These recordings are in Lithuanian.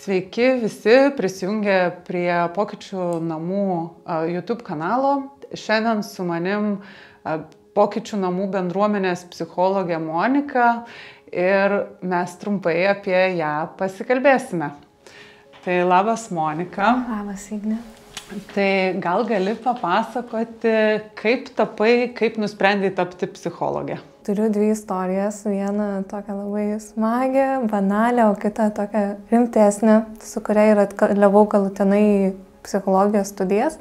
Sveiki visi prisijungę prie Pokyčių namų YouTube kanalo. Šiandien su manim Pokyčių namų bendruomenės psichologė Monika ir mes trumpai apie ją pasikalbėsime. Tai labas Monika. Labas Igne. Tai gal gali papasakoti, kaip nusprendei tapti psichologė? Turiu dvi istorijas, vieną tokią labai smagią, banalią, o kitą tokią rimtesnę, su kuria ir atkeliavau galutinai į psichologijos studijas.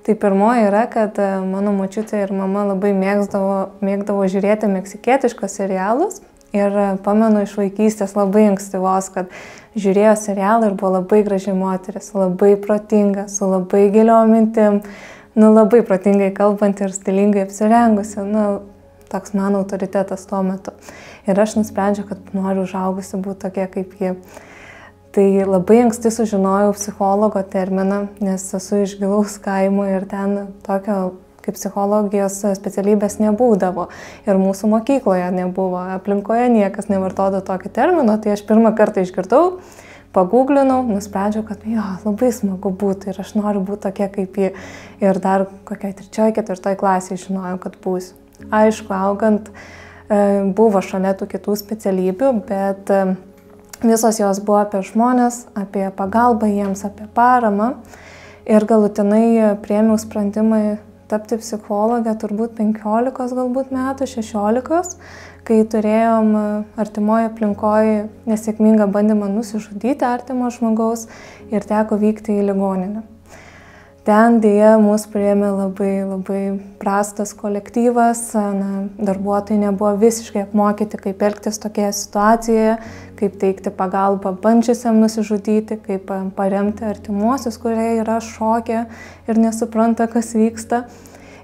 Tai pirmoji yra, kad mano močiutė ir mama labai mėgdavo žiūrėti meksikietiškus serialus. Ir pamenu iš vaikystės labai ankstyvos, kad žiūrėjo serialą ir buvo labai graži moteris, labai protinga, su labai giliom mintim, labai protingai kalbanti ir stilingai apsirengusi. Toks mano autoritetas tuo metu. Ir aš nusprendžiau, kad noriu užaugusi būti tokia kaip ji. Tai labai anksti sužinojau psichologo terminą, nes esu iš gilaus kaimo ir ten tokio kaip psichologijos specialybės nebūdavo. Ir mūsų mokykloje nebuvo, aplinkoje niekas nevartodo tokį terminą. Tai aš pirmą kartą išgirdau, paguglinau, nusprendžiau, kad labai smagu būti ir aš noriu būti tokia kaip ji. Ir dar kokiai 3-4 klasėje žinojau, kad būsiu. Aišku, augant buvo šalia tų kitų specialybių, bet visos jos buvo apie žmonės, apie pagalbą jiems, apie paramą. Ir galutinai priėmiau sprendimą tapti psichologę turbūt 15 galbūt metų, 16, kai turėjom artimoje aplinkoje nesėkmingą bandymą nusižudyti artimo žmogaus ir teko vykti į ligoninę. Ten dėja mūsų priėmė labai prastas kolektyvas, darbuotojai nebuvo visiškai apmokyti, kaip elgtis tokioje situacijoje, kaip teikti pagalbą bandžiusiam nusižudyti, kaip paremti artimuosius, kurie yra šoke ir nesupranta, kas vyksta.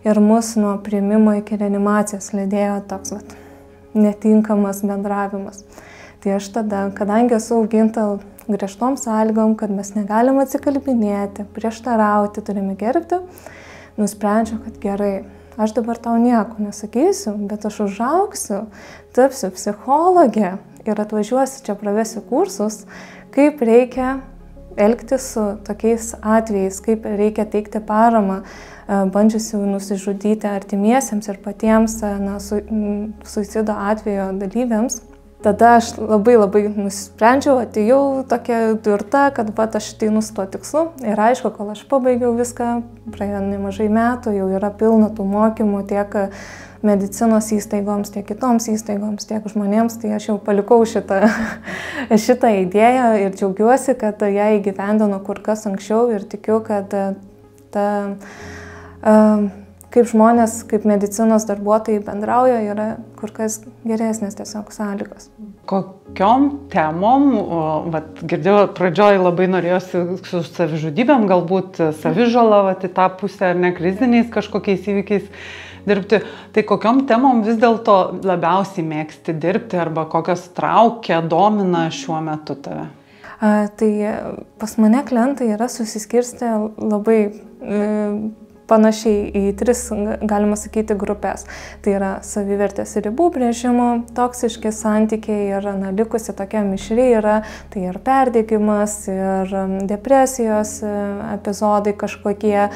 Ir mus nuo priėmimo iki reanimacijos lydėjo toks netinkamas bendravimas. Tai aš tada, kadangi esu auginta griežtom sąlygom, kad mes negalim atsikalbinėti, prieštarauti, turime gerbti, nusprendžiau, kad gerai, aš dabar tau nieko nesakysiu, bet aš užaugsiu, tapsiu psichologė ir atvažiuosiu čia, pravesiu kursus, kaip reikia elgtis su tokiais atvejais, kaip reikia teikti paramą bandžiusių nusižudyti artimiesiems ir patiems suicido atvejo dalyviams. Tada aš labai nusprendžiau, atėjau tokia tvirta, kad aš ateinu su tuo tikslu. Ir aišku, kol aš pabaigiau viską, praėjo nemažai metų, jau yra pilna tų mokymų tiek medicinos įstaigoms, tiek kitoms įstaigoms, tiek žmonėms, tai aš jau palikau šitą idėją ir džiaugiuosi, kad ją įgyvendino kur kas anksčiau ir tikiu, kad kaip žmonės, kaip medicinos darbuotojai bendrauja, yra kur kas geresnės tiesiog sąlygos. Kokiom temom, girdėjau, pradžioj labai norėjosi su savižudybėm, galbūt savižala, į tą pusę ar ne kriziniais kažkokiais įvykiais dirbti. Tai kokiom temom vis dėlto labiausiai mėgsti dirbti arba kokios traukia, domina šiuo metu tave? Tai pas mane klientai yra susiskirstę labai panašiai į 3, galima sakyti, grupės. Tai yra savivertės ribų brėžimo, toksiški santykiai ir likusi tokia mišri yra, tai ir perdegimas, ir depresijos epizodai kažkokie,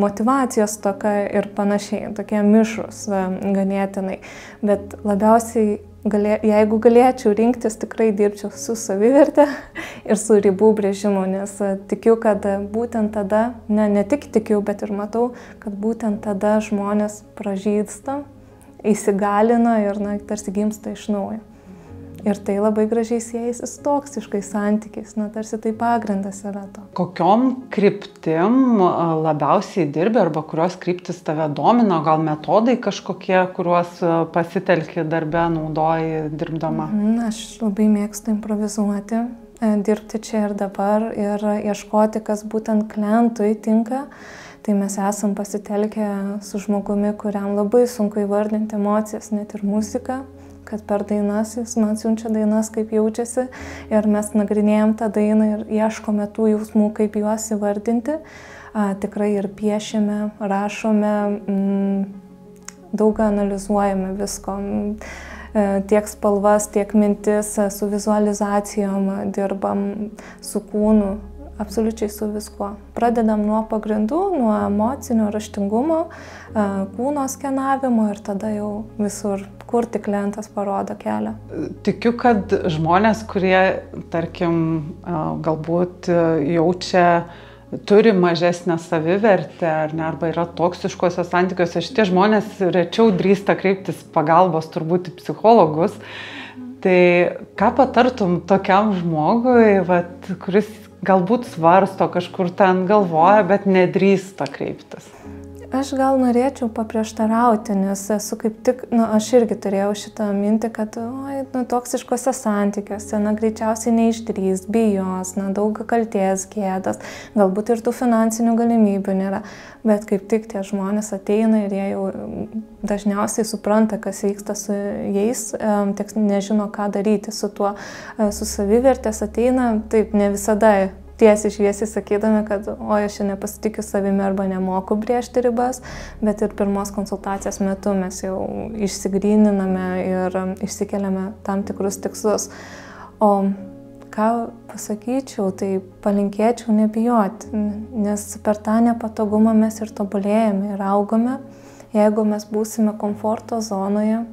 motyvacijos toka ir panašiai, tokie mišrūs ganėtinai. Bet labiausiai jeigu galėčiau rinktis, tikrai dirbčiau su savivertė ir su ribų brėžimu, nes tikiu, kad būtent tada, ne tik tikiu, bet ir matau, kad būtent tada žmonės pražysta, įsigalina ir tarsi gimsta iš naujo. Ir tai labai gražiai siejasi su toksiškais santykiais, tarsi tai pagrindas yra to. Kokiom kryptim labiausiai dirbi arba kurios kryptis tave domino, gal metodai kažkokie, kuriuos pasitelki darbe, naudoji dirbdama? Aš labai mėgstu improvizuoti, dirbti čia ir dabar ir ieškoti, kas būtent klientui tinka. Tai mes esam pasitelkę su žmogumi, kuriam labai sunku įvardinti emocijas, net ir muziką. Kad per dainas, jis man siunčia dainas, kaip jaučiasi ir mes nagrinėjom tą dainą ir ieškome tų jausmų, kaip juos įvardinti. Tikrai ir piešime, rašome, daug analizuojame visko. tiek spalvas, tiek mintis, su vizualizacijom dirbam, su kūnu. Absoliučiai su viskuo. Pradedam nuo pagrindų, nuo emocinio raštingumo, kūno skenavimo ir tada jau visur, kur tik klientas parodo kelią. Tikiu, kad žmonės, kurie, tarkim, galbūt jaučia, turi mažesnę savivertę arba yra toksiškose santykiuose, šitie žmonės rečiau drįsta kreiptis pagalbos turbūt į psichologus. Tai ką patartum tokiam žmogui, kuris galbūt svarsto, kažkur ten galvoja, bet nedrįsta kreiptis? Aš gal norėčiau paprieštarauti, nes esu kaip tik, aš irgi turėjau šitą mintį, kad toksiškose santykiuose, greičiausiai neišdrįs, bijos, daug kaltės, gėdas, galbūt ir tų finansinių galimybių nėra, bet kaip tik tie žmonės ateina ir jie jau dažniausiai supranta, kas vyksta su jais, tik nežino, ką daryti su tuo, su savivertės ateina, taip ne visada tiesiai šviesiai sakydami, kad aš čia nepasitikiu savimi arba nemoku brėžti ribas, bet ir pirmos konsultacijos metu mes jau išsigryniname ir išsikeliame tam tikrus tikslus. O ką pasakyčiau, tai palinkėčiau nebijoti, nes per tą nepatogumą mes ir tobulėjame ir augame. Jeigu mes būsime komforto zonoje,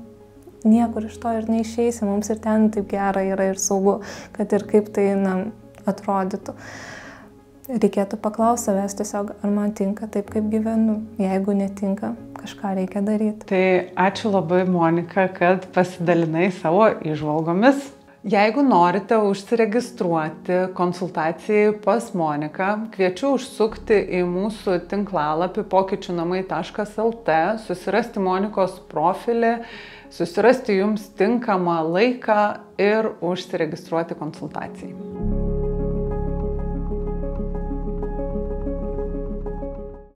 niekur iš to ir neišeisime, mums ir ten taip gera yra ir saugu, kad ir kaip tai atrodytų. Reikėtų paklausti savęs tiesiog, ar man tinka taip, kaip gyvenu. Jeigu netinka, kažką reikia daryti. Tai ačiū labai, Monika, kad pasidalinai savo įžvalgomis. Jeigu norite užsiregistruoti konsultacijai pas Moniką, kviečiu užsukti į mūsų tinklalapį pokyčiunamai.lt, susirasti Monikos profilį, susirasti jums tinkamą laiką ir užsiregistruoti konsultacijai.